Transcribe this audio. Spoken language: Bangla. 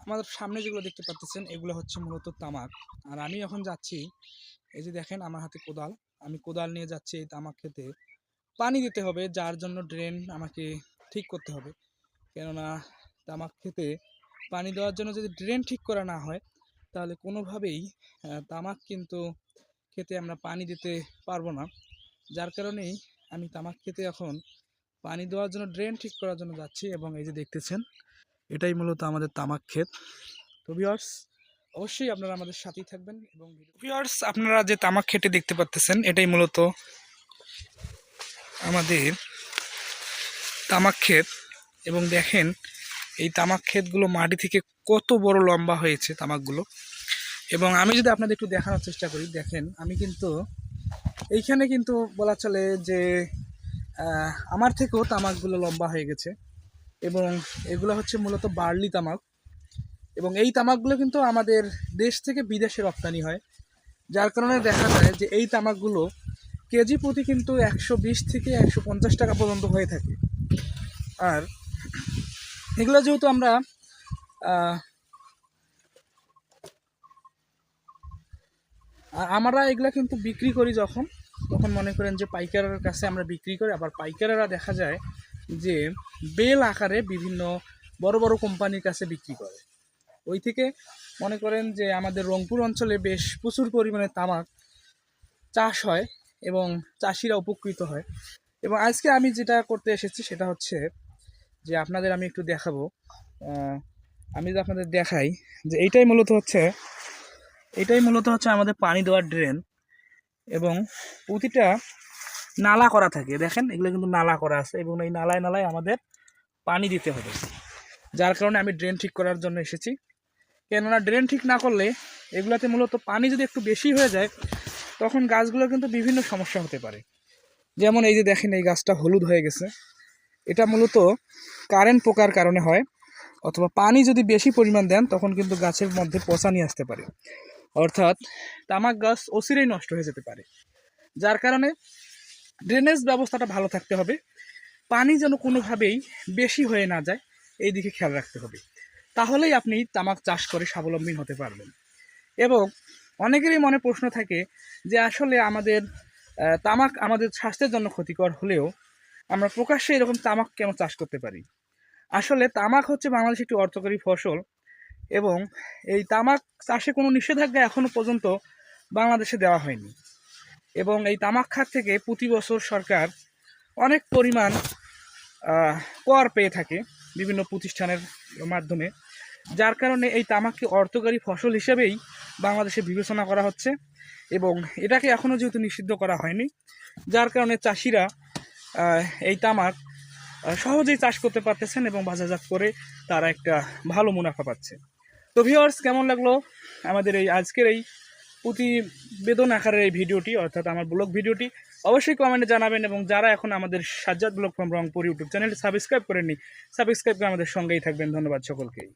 আমাদের সামনে যেগুলো দেখতে পাচ্ছেন এগুলো হচ্ছে মূলত তামাক। আর আমি এখন যাচ্ছি, এই যে দেখেন আমার হাতে কোদাল, আমি কোদাল নিয়ে যাচ্ছি এই তামাক খেতে পানি দিতে হবে, যার জন্য ড্রেন আমাকে ঠিক করতে হবে। কেননা তামাক খেতে পানি দেওয়ার জন্য যদি ড্রেন ঠিক করা না হয় তাহলে কোনোভাবেই তামাক কিন্তু খেতে আমরা পানি দিতে পারবো না। যার কারণেই আমি তামাক খেতে এখন পানি দেওয়ার জন্য ড্রেন ঠিক করার জন্য যাচ্ছি। এবং এই যে দেখতেছেন এটাই মূলত আমাদের তামাক ক্ষেত। তো ভিউয়ার্স, অবশ্যই আপনারা আমাদের সাথেই থাকবেন। এবং ভিউয়ার্স, আপনারা যে তামাক খেতে দেখতে পাচ্ছেন এটাই মূলত আমাদের তামাক ক্ষেত। এবং দেখেন এই তামাক ক্ষেতগুলো মাটি থেকে কত বড় লম্বা হয়েছে তামাকগুলো। এবং আমি যদি আপনাদের একটু দেখানোর চেষ্টা করি, দেখেন আমি কিন্তু এইখানে কিন্তু বলা চলে যে আমার থেকেও তামাকগুলো লম্বা হয়ে গেছে। এবং এগুলো হচ্ছে মূলত বার্লি তামাক। এবং এই তামাকগুলো কিন্তু আমাদের দেশ থেকে বিদেশে রপ্তানি হয়, যার কারণে দেখা যায় যে এই তামাকগুলো কেজি প্রতি কিন্তু 120 থেকে 150 টাকা পর্যন্ত হয়ে থাকে। আর এগুলো যেহেতু আমরা এগুলা কিন্তু বিক্রি করি তখন মনে করেন যে পাইকারের কাছে আমরা বিক্রি করি। আবার পাইকারেরা দেখা যায় যে বেল আকারে বিভিন্ন বড় বড় কোম্পানির কাছে বিক্রি করে। ওই থেকে মনে করেন যে আমাদের রংপুর অঞ্চলে বেশ প্রচুর পরিমাণে তামাক চাষ হয় এবং চাষিরা উপকৃত হয়। এবং আজকে আমি যেটা করতে এসেছি সেটা হচ্ছে যে আপনাদের আমি একটু দেখাবো। আমি যদি আপনাদের দেখাই যে এটাই মূলত হচ্ছে আমাদের পানি দেওয়ার ড্রেন। এবং প্রতিটা নালা করা থাকে, দেখেন এগুলো কিন্তু নালা করা আছে এবং এই নালায় নালায় আমাদের পানি দিতে হবে। যার কারণে আমি ড্রেন ঠিক করার জন্য এসেছি। কেননা ড্রেন ঠিক না করলে এগুলাতে মূলত পানি যদি একটু বেশি হয়ে যায় তখন গাছগুলোর কিন্তু বিভিন্ন সমস্যা হতে পারে। যেমন এই যে দেখেন এই গাছটা হলুদ হয়ে গেছে, এটা মূলত কারেন্ট পোকার কারণে হয়। অথবা পানি যদি বেশি পরিমাণ দেন তখন কিন্তু গাছের মধ্যে পচা নিয়ে আসতে পারে, অর্থাৎ তামাক গাছ অচিরেই নষ্ট হয়ে যেতে পারে। যার কারণে ড্রেনেজ ব্যবস্থাটা ভালো থাকতে হবে, পানি যেন কোনোভাবেই বেশি হয়ে না যায় এই দিকে খেয়াল রাখতে হবে। তাহলেই আপনি তামাক চাষ করে স্বাবলম্বী হতে পারবেন। এবং অনেকেরই মনে প্রশ্ন থাকে যে আসলে আমাদের তামাক আমাদের স্বাস্থ্যের জন্য ক্ষতিকর হলেও আমরা প্রকাশ্যে এরকম তামাক কেন চাষ করতে পারি। আসলে তামাক হচ্ছে বাংলাদেশের একটি অর্থকরী ফসল এবং এই তামাক চাষে কোনো নিষেধাজ্ঞা এখনো পর্যন্ত বাংলাদেশে দেওয়া হয়নি। এবং এই তামাক খাত থেকে প্রতি বছর সরকার অনেক পরিমাণ কর পেয়ে থাকে বিভিন্ন প্রতিষ্ঠানের মাধ্যমে। যার কারণে এই তামাককে অর্থকরী ফসল হিসেবেই বাংলাদেশে বিবেচনা করা হচ্ছে এবং এটাকে এখনও যেহেতু নিষিদ্ধ করা হয়নি, যার কারণে চাষিরা এই তামাক সহজেই চাষ করতে পারতেছেন এবং বাজারজাত করে তারা একটা ভালো মুনাফা পাচ্ছে। তো ভিউয়ার্স, কেমন লাগলো আমাদের এই আজকের এই প্রতিবেদন আকারের এই ভিডিওটি, অর্থাৎ আমার ব্লগ ভিডিওটি, অবশ্যই কমেন্টে জানাবেন। এবং যারা এখন আমাদের Sajjad blog from Rangpur YouTube চ্যানেলটি সাবস্ক্রাইব করেননি, সাবস্ক্রাইব করে আমাদের সঙ্গেই থাকবেন। ধন্যবাদ সকলকেই।